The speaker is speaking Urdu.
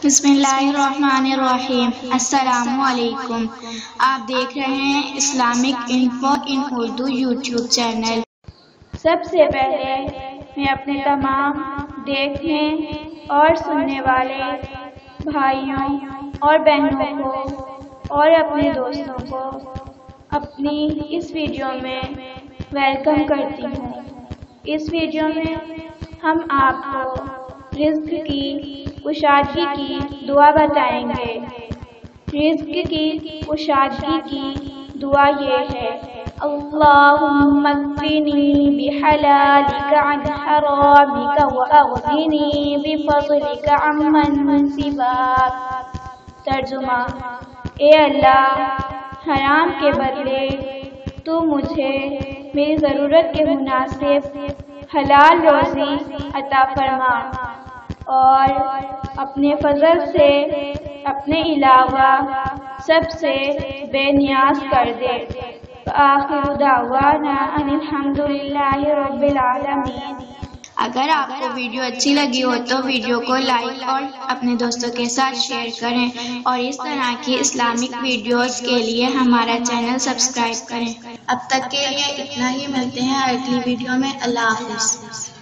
بسم اللہ الرحمن الرحیم۔ السلام علیکم۔ آپ دیکھ رہے ہیں اسلامک انفو ان اردو یوٹیوب چینل۔ سب سے پہلے میں اپنے تمام دیکھنے اور سننے والے بھائیوں اور بہنوں کو اور اپنے دوستوں کو اپنی اس ویڈیو میں ویلکم کرتی ہوں۔ اس ویڈیو میں ہم آپ کو رزق کی کشادگی کی دعا بتائیں گے۔ رزق کی کشادگی کی دعا یہ ہے: اللہم اکفنی بحلالک عن حرامک واغننی بفضلک عمن سواک۔ ترجمہ: اے اللہ، حرام کے بدلے تو مجھے میری ضرورت کے مناسب حلال روزی عطا فرما اور اپنے فضل سے اپنے علاوہ سب سے بے نیاز کر دے۔ وآخر دعوانا ان الحمدللہ رب العالمین۔ اگر آپ کو ویڈیو اچھی لگی ہو تو ویڈیو کو لائک اور اپنے دوستوں کے ساتھ شیئر کریں اور اس طرح کی اسلامک ویڈیوز کے لیے ہمارا چینل سبسکرائب کریں۔ اب تک کے لیے اتنا ہی، ملتے ہیں اگلی ویڈیو میں۔ اللہ حافظ۔